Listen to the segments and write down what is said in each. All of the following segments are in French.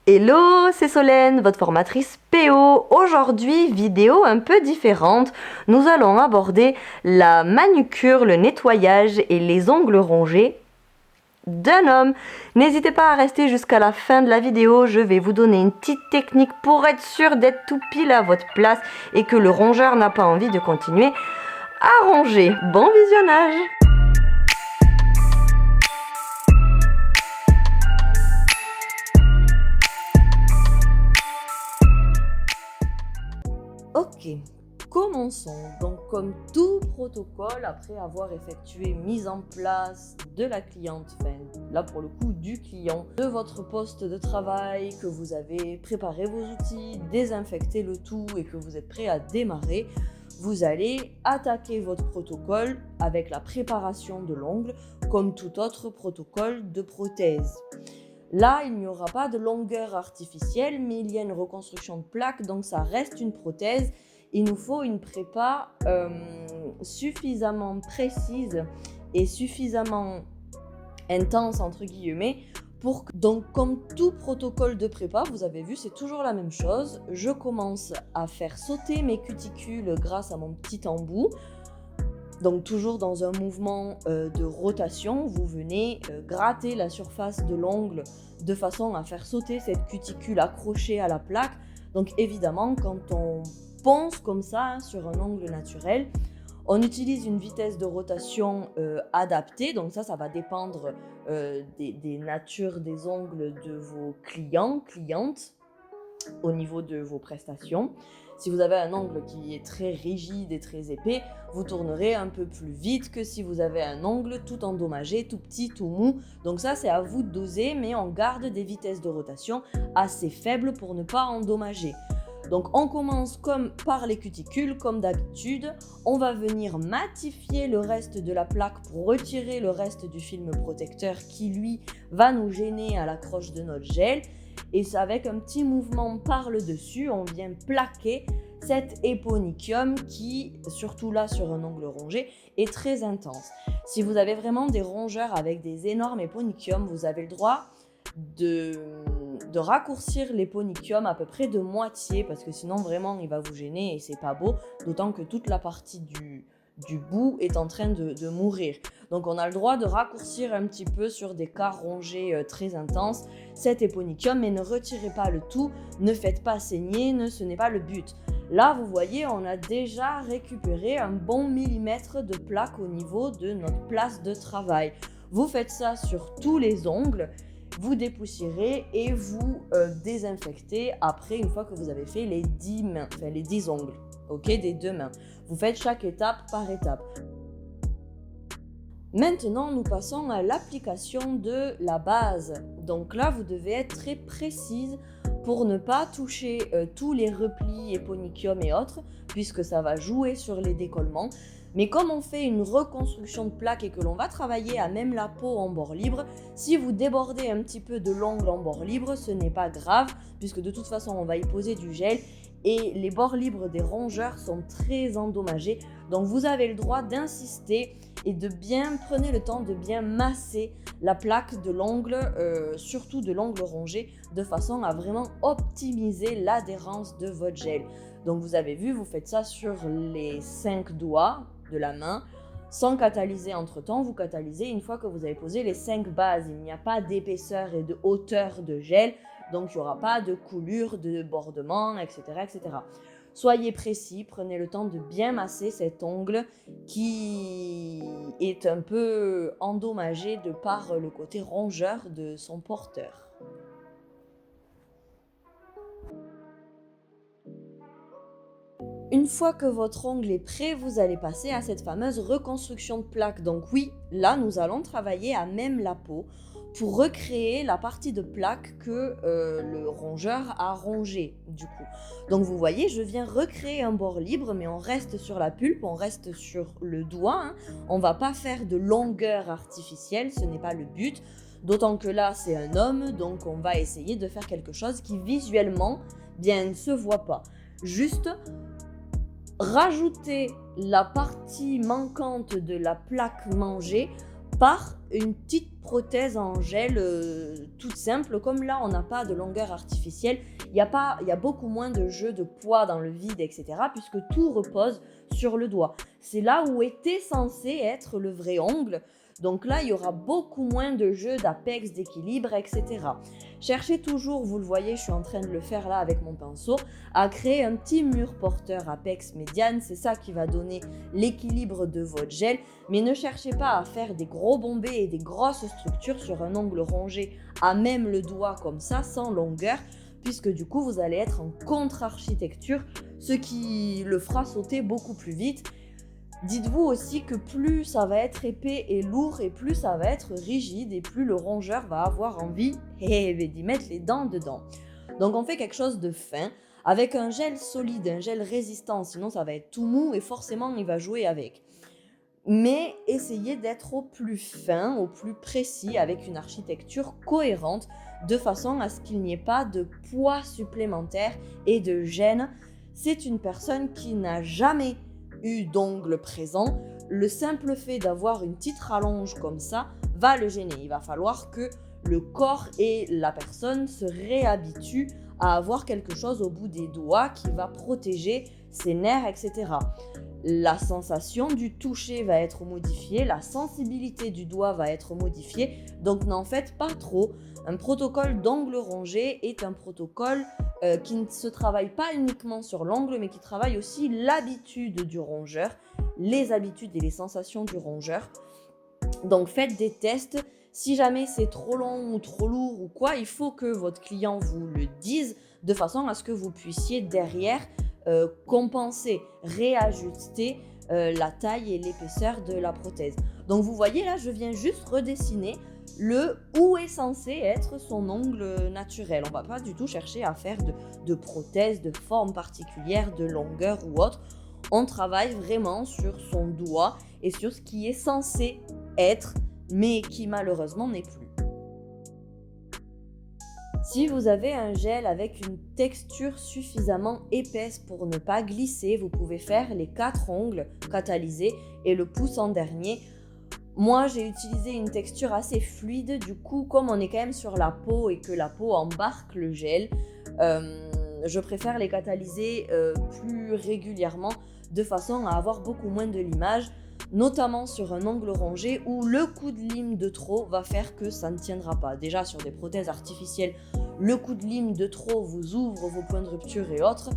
Hello, c'est Solène, votre formatrice PO. Aujourd'hui, vidéo un peu différente. Nous allons aborder la manucure, le nettoyage et les ongles rongés d'un homme. N'hésitez pas à rester jusqu'à la fin de la vidéo. Je vais vous donner une petite technique pour être sûr d'être tout pile à votre place et que le rongeur n'a pas envie de continuer à ronger. Bon visionnage! Ok, commençons. Donc, comme tout protocole, après avoir effectué mise en place de la cliente, enfin là pour le coup du client, de votre poste de travail, que vous avez préparé vos outils, désinfecté le tout et que vous êtes prêt à démarrer, vous allez attaquer votre protocole avec la préparation de l'ongle, comme tout autre protocole de prothèse. Là, il n'y aura pas de longueur artificielle, mais il y a une reconstruction de plaque, donc ça reste une prothèse. Il nous faut une prépa suffisamment précise et suffisamment intense, entre guillemets, donc comme tout protocole de prépa, vous avez vu, c'est toujours la même chose. Je commence à faire sauter mes cuticules grâce à mon petit embout. Donc toujours dans un mouvement de rotation, vous venez gratter la surface de l'ongle de façon à faire sauter cette cuticule accrochée à la plaque. Donc évidemment, quand on ponce comme ça sur un ongle naturel, on utilise une vitesse de rotation adaptée. Donc ça va dépendre des natures des ongles de vos clients, clientes, au niveau de vos prestations. Si vous avez un ongle qui est très rigide et très épais, vous tournerez un peu plus vite que si vous avez un ongle tout endommagé, tout petit, tout mou. Donc ça, c'est à vous de doser, mais on garde des vitesses de rotation assez faibles pour ne pas endommager. Donc on commence comme par les cuticules, comme d'habitude. On va venir matifier le reste de la plaque pour retirer le reste du film protecteur qui, lui, va nous gêner à l'accroche de notre gel. Et c'est avec un petit mouvement par le dessus, on vient plaquer cet éponychium qui, surtout là sur un ongle rongé, est très intense. Si vous avez vraiment des rongeurs avec des énormes éponychiums, vous avez le droit de raccourcir l'éponychium à peu près de moitié, parce que sinon vraiment il va vous gêner et c'est pas beau, d'autant que toute la partie du bout est en train de mourir. Donc on a le droit de raccourcir un petit peu sur des cas rongés très intenses cet éponychium, mais ne retirez pas le tout, ne faites pas saigner, ce n'est pas le but. Là, vous voyez, on a déjà récupéré un bon millimètre de plaque au niveau de notre place de travail. Vous faites ça sur tous les ongles, vous dépoussiérez et vous désinfectez après, une fois que vous avez fait les 10 mains, enfin les 10 ongles, ok, des deux mains. Vous faites chaque étape par étape. Maintenant, nous passons à l'application de la base. Donc là, vous devez être très précise pour ne pas toucher tous les replis, éponychium et autres, puisque ça va jouer sur les décollements. Mais comme on fait une reconstruction de plaque et que l'on va travailler à même la peau en bord libre, si vous débordez un petit peu de l'ongle en bord libre, ce n'est pas grave, puisque de toute façon, on va y poser du gel. Et les bords libres des rongeurs sont très endommagés. Donc vous avez le droit d'insister et prenez le temps de bien masser la plaque de l'ongle, surtout de l'ongle rongé, de façon à vraiment optimiser l'adhérence de votre gel. Donc vous avez vu, vous faites ça sur les 5 doigts de la main, sans catalyser entre temps. Vous catalysez une fois que vous avez posé les 5 bases. Il n'y a pas d'épaisseur et de hauteur de gel. Donc, il n'y aura pas de coulure, de bordement, etc., etc. Soyez précis, prenez le temps de bien masser cet ongle qui est un peu endommagé de par le côté rongeur de son porteur. Une fois que votre ongle est prêt, vous allez passer à cette fameuse reconstruction de plaque. Donc oui, là, nous allons travailler à même la peau pour recréer la partie de plaque que le rongeur a rongée du coup. Donc vous voyez, je viens recréer un bord libre, mais on reste sur la pulpe, on reste sur le doigt. Hein. On ne va pas faire de longueur artificielle, ce n'est pas le but. D'autant que là, c'est un homme, donc on va essayer de faire quelque chose qui visuellement, bien, ne se voit pas. Juste rajouter la partie manquante de la plaque mangée par une petite prothèse en gel toute simple. Comme là, on n'a pas de longueur artificielle, il y a beaucoup moins de jeu de poids dans le vide, etc. puisque tout repose sur le doigt. C'est là où était censé être le vrai ongle. Donc là, il y aura beaucoup moins de jeux d'apex, d'équilibre, etc. Cherchez toujours, vous le voyez, je suis en train de le faire là avec mon pinceau, à créer un petit mur porteur apex médiane. C'est ça qui va donner l'équilibre de votre gel. Mais ne cherchez pas à faire des gros bombés et des grosses structures sur un ongle rongé à même le doigt comme ça, sans longueur, puisque du coup, vous allez être en contre-architecture, ce qui le fera sauter beaucoup plus vite. Dites-vous aussi que plus ça va être épais et lourd et plus ça va être rigide et plus le rongeur va avoir envie d'y mettre les dents dedans. Donc on fait quelque chose de fin avec un gel solide, un gel résistant, sinon ça va être tout mou et forcément il va jouer avec. Mais essayez d'être au plus fin, au plus précis, avec une architecture cohérente, de façon à ce qu'il n'y ait pas de poids supplémentaire et de gêne. C'est une personne qui n'a jamais d'ongles présents, le simple fait d'avoir une petite rallonge comme ça va le gêner. Il va falloir que le corps et la personne se réhabituent à avoir quelque chose au bout des doigts qui va protéger ses nerfs, etc. La sensation du toucher va être modifiée, la sensibilité du doigt va être modifiée, donc n'en faites pas trop. Un protocole d'ongle rongé est un protocole qui ne se travaille pas uniquement sur l'ongle, mais qui travaille aussi l'habitude du rongeur, les habitudes et les sensations du rongeur. Donc faites des tests. Si jamais c'est trop long ou trop lourd ou quoi, il faut que votre client vous le dise de façon à ce que vous puissiez derrière compenser, réajuster la taille et l'épaisseur de la prothèse. Donc vous voyez là, je viens juste redessiner où est censé être son ongle naturel. On ne va pas du tout chercher à faire de prothèse, de forme particulière, de longueur ou autre. On travaille vraiment sur son doigt et sur ce qui est censé être, mais qui malheureusement n'est plus. Si vous avez un gel avec une texture suffisamment épaisse pour ne pas glisser, vous pouvez faire les 4 ongles catalysés et le pouce en dernier. Moi, j'ai utilisé une texture assez fluide, du coup, comme on est quand même sur la peau et que la peau embarque le gel, je préfère les catalyser plus régulièrement de façon à avoir beaucoup moins de limage, notamment sur un ongle rongé où le coup de lime de trop va faire que ça ne tiendra pas. Déjà, sur des prothèses artificielles, le coup de lime de trop vous ouvre vos points de rupture et autres.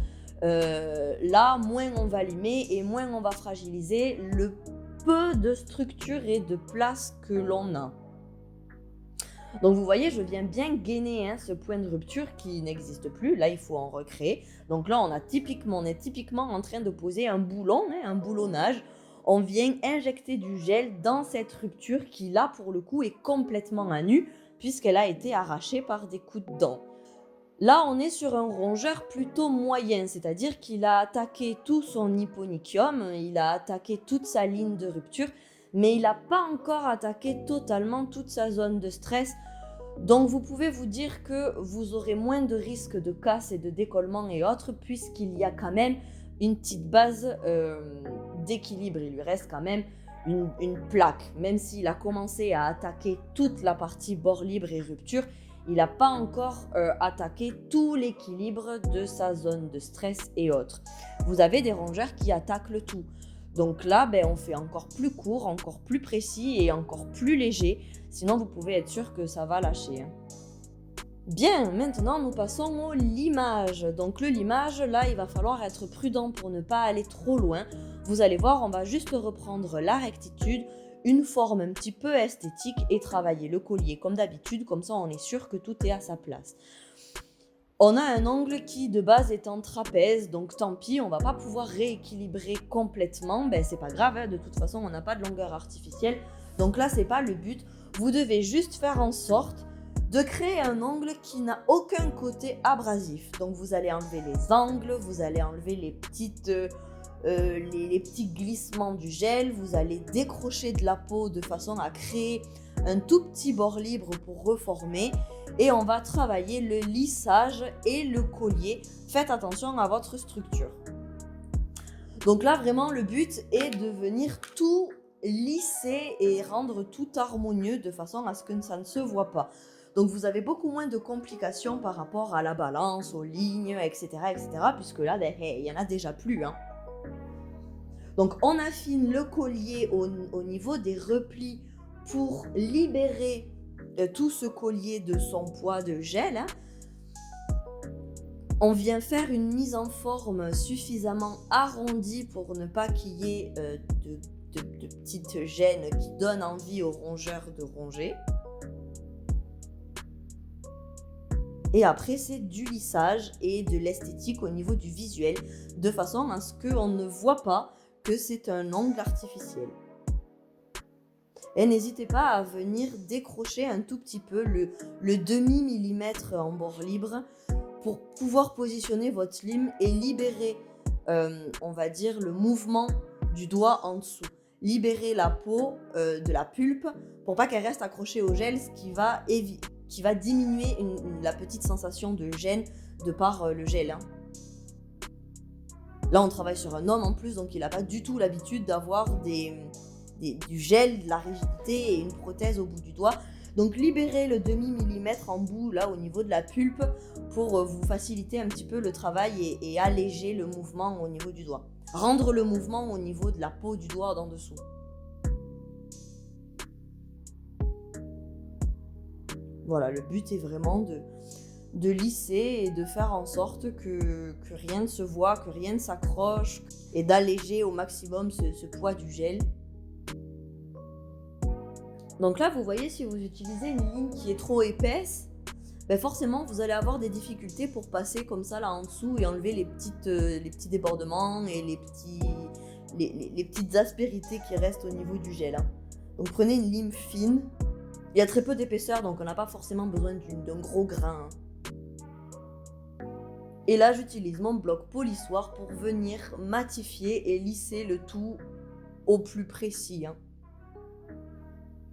Là, moins on va limer et moins on va fragiliser le peu de structure et de place que l'on a. Donc vous voyez, je viens bien gainer ce point de rupture qui n'existe plus. Là, il faut en recréer. Donc là, on est typiquement en train de poser un boulon, un boulonnage. On vient injecter du gel dans cette rupture qui, là, pour le coup, est complètement à nu puisqu'elle a été arrachée par des coups de dents. Là, on est sur un rongeur plutôt moyen, c'est-à-dire qu'il a attaqué tout son hyponychium, il a attaqué toute sa ligne de rupture, mais il n'a pas encore attaqué totalement toute sa zone de stress. Donc vous pouvez vous dire que vous aurez moins de risques de casse et de décollement et autres, puisqu'il y a quand même une petite base d'équilibre. Il lui reste quand même une plaque, même s'il a commencé à attaquer toute la partie bord libre et rupture, il n'a pas encore attaqué tout l'équilibre de sa zone de stress et autres. Vous avez des rongeurs qui attaquent le tout. Donc là, on fait encore plus court, encore plus précis et encore plus léger. Sinon, vous pouvez être sûr que ça va lâcher. Bien, maintenant nous passons au limage. Donc le limage, là, il va falloir être prudent pour ne pas aller trop loin. Vous allez voir, on va juste reprendre la rectitude, une forme un petit peu esthétique et travailler le collier comme d'habitude, comme ça on est sûr que tout est à sa place. On a un angle qui de base est en trapèze, donc tant pis, on va pas pouvoir rééquilibrer complètement, c'est pas grave, de toute façon on n'a pas de longueur artificielle, donc là c'est pas le but. Vous devez juste faire en sorte de créer un angle qui n'a aucun côté abrasif. Donc vous allez enlever les angles, vous allez enlever les petits glissements du gel, vous allez décrocher de la peau de façon à créer un tout petit bord libre pour reformer et on va travailler le lissage et le collier. Faites attention à votre structure. Donc là vraiment le but est de venir tout lisser et rendre tout harmonieux de façon à ce que ça ne se voit pas. Donc vous avez beaucoup moins de complications par rapport à la balance, aux lignes, etc. puisque là, il y en a déjà plus, hein. Donc on affine le collier au niveau des replis pour libérer tout ce collier de son poids de gel, hein. On vient faire une mise en forme suffisamment arrondie pour ne pas qu'il y ait de petites gênes qui donnent envie aux rongeurs de ronger. Et après, c'est du lissage et de l'esthétique au niveau du visuel, de façon à ce qu'on ne voit pas que c'est un ongle artificiel. Et n'hésitez pas à venir décrocher un tout petit peu le demi-millimètre en bord libre pour pouvoir positionner votre slim et libérer, on va dire, le mouvement du doigt en dessous. Libérer la peau de la pulpe pour pas qu'elle reste accrochée au gel, ce qui va diminuer la petite sensation de gêne de par le gel, hein. Là, on travaille sur un homme en plus, donc il n'a pas du tout l'habitude d'avoir du gel, de la rigidité et une prothèse au bout du doigt. Donc libérez le demi-millimètre en bout là au niveau de la pulpe pour vous faciliter un petit peu le travail et alléger le mouvement au niveau du doigt. Rendre le mouvement au niveau de la peau du doigt d'en dessous. Voilà, le but est vraiment de lisser et de faire en sorte que rien ne se voit, que rien ne s'accroche et d'alléger au maximum ce poids du gel. Donc là, vous voyez, si vous utilisez une ligne qui est trop épaisse, forcément, vous allez avoir des difficultés pour passer comme ça là en dessous et enlever les petits débordements et les petites aspérités qui restent au niveau du gel, hein. Donc prenez une lime fine. Il y a très peu d'épaisseur, donc on n'a pas forcément besoin d'un gros grain, hein. Et là, j'utilise mon bloc polissoir pour venir matifier et lisser le tout au plus précis, hein.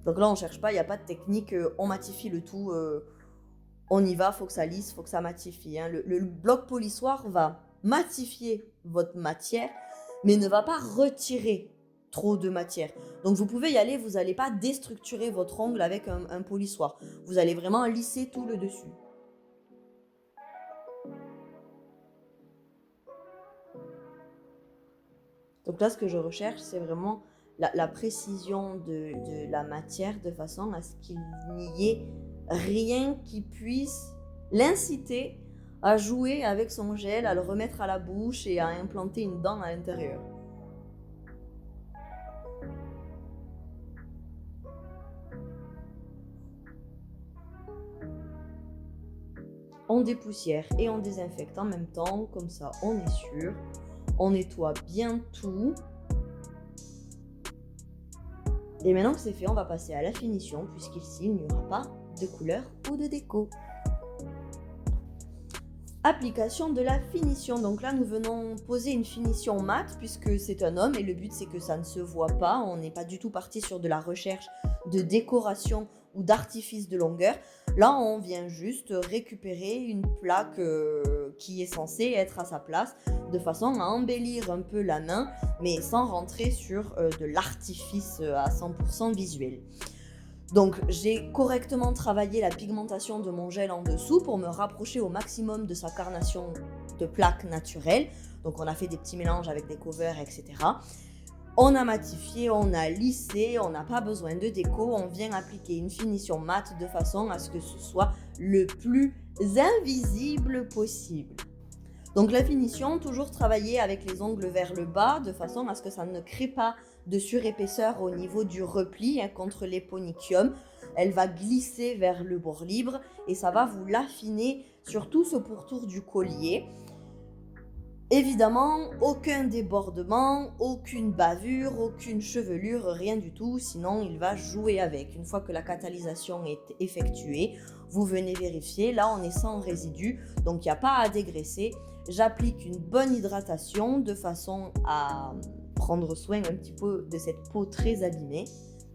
Donc là, on cherche pas, il n'y a pas de technique, on matifie le tout, on y va, faut que ça lisse, faut que ça matifie, hein. Le bloc polissoir va matifier votre matière, mais ne va pas retirer trop de matière. Donc vous pouvez y aller, vous n'allez pas déstructurer votre ongle avec un polissoir. Vous allez vraiment lisser tout le dessus. Donc là, ce que je recherche, c'est vraiment la précision de la matière de façon à ce qu'il n'y ait rien qui puisse l'inciter à jouer avec son gel, à le remettre à la bouche et à implanter une dent à l'intérieur. On dépoussière et on désinfecte en même temps, comme ça on est sûr. On nettoie bien tout. Et maintenant que c'est fait, on va passer à la finition, puisqu'ici, il n'y aura pas de couleur ou de déco. Application de la finition. Donc là, nous venons poser une finition mate, puisque c'est un homme, et le but, c'est que ça ne se voit pas. On n'est pas du tout parti sur de la recherche de décoration ou d'artifice de longueur. Là, on vient juste récupérer une plaque qui est censée être à sa place, de façon à embellir un peu la main, mais sans rentrer sur de l'artifice à 100% visuel. Donc j'ai correctement travaillé la pigmentation de mon gel en dessous pour me rapprocher au maximum de sa carnation de plaques naturelles. Donc on a fait des petits mélanges avec des covers, etc. On a matifié, on a lissé, on n'a pas besoin de déco, on vient appliquer une finition mate de façon à ce que ce soit le plus invisible possible. Donc la finition, toujours travailler avec les ongles vers le bas de façon à ce que ça ne crée pas de surépaisseur au niveau du repli contre l'éponychium. Elle va glisser vers le bord libre et ça va vous l'affiner sur tout ce pourtour du collier. Évidemment, aucun débordement, aucune bavure, aucune chevelure, rien du tout, sinon il va jouer avec. Une fois que la catalysation est effectuée, vous venez vérifier, là on est sans résidus, donc il n'y a pas à dégraisser. J'applique une bonne hydratation de façon à prendre soin un petit peu de cette peau très abîmée.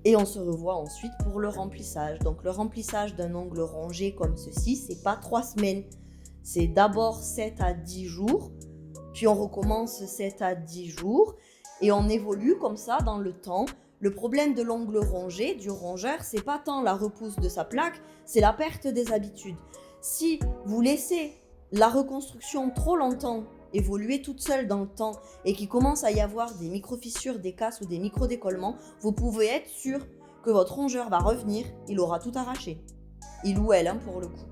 Et on se revoit ensuite pour le remplissage. Donc le remplissage d'un ongle rongé comme ceci, c'est pas 3 semaines. C'est d'abord 7 à 10 jours. Puis on recommence 7 à 10 jours et on évolue comme ça dans le temps Le problème de l'ongle rongé, du rongeur, c'est pas tant la repousse de sa plaque, c'est la perte des habitudes. Si vous laissez la reconstruction trop longtemps évoluer toute seule dans le temps et qu'il commence à y avoir des micro-fissures, des casses ou des micro-décollements, vous pouvez être sûr que votre rongeur va revenir, il aura tout arraché. Il ou elle, hein, pour le coup.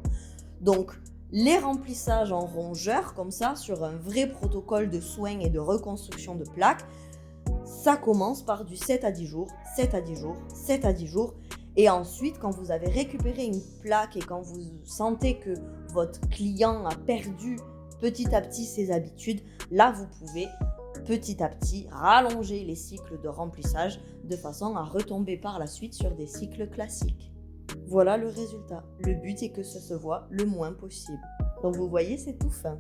Donc, les remplissages en rongeur, comme ça, sur un vrai protocole de soins et de reconstruction de plaques, ça commence par du 7 à 10 jours, 7 à 10 jours, 7 à 10 jours. Et ensuite, quand vous avez récupéré une plaque et quand vous sentez que votre client a perdu petit à petit ses habitudes, là, vous pouvez petit à petit rallonger les cycles de remplissage de façon à retomber par la suite sur des cycles classiques. Voilà le résultat. Le but est que ça se voit le moins possible. Donc vous voyez, c'est tout fin.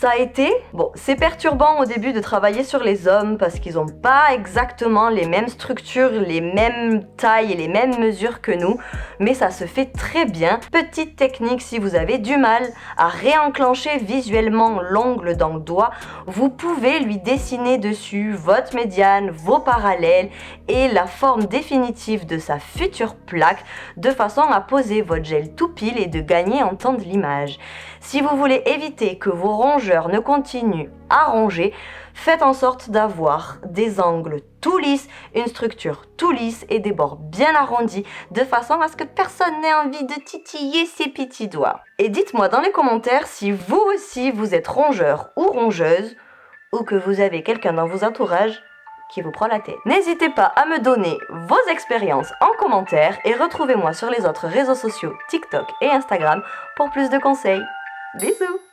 Ça a été, c'est perturbant au début de travailler sur les hommes parce qu'ils n'ont pas exactement les mêmes structures, les mêmes tailles et les mêmes mesures que nous, mais ça se fait très bien. Petite technique, si vous avez du mal à réenclencher visuellement l'ongle dans le doigt, vous pouvez lui dessiner dessus votre médiane, vos parallèles et la forme définitive de sa future plaque de façon à poser votre gel tout pile et de gagner en temps de l'image. Si vous voulez éviter que vos rongeurs ne continuent à ronger, faites en sorte d'avoir des angles tout lisses, une structure tout lisse et des bords bien arrondis de façon à ce que personne n'ait envie de titiller ses petits doigts. Et dites-moi dans les commentaires si vous aussi vous êtes rongeur ou rongeuse ou que vous avez quelqu'un dans vos entourages qui vous prend la tête. N'hésitez pas à me donner vos expériences en commentaire et retrouvez-moi sur les autres réseaux sociaux TikTok et Instagram pour plus de conseils. Bisous!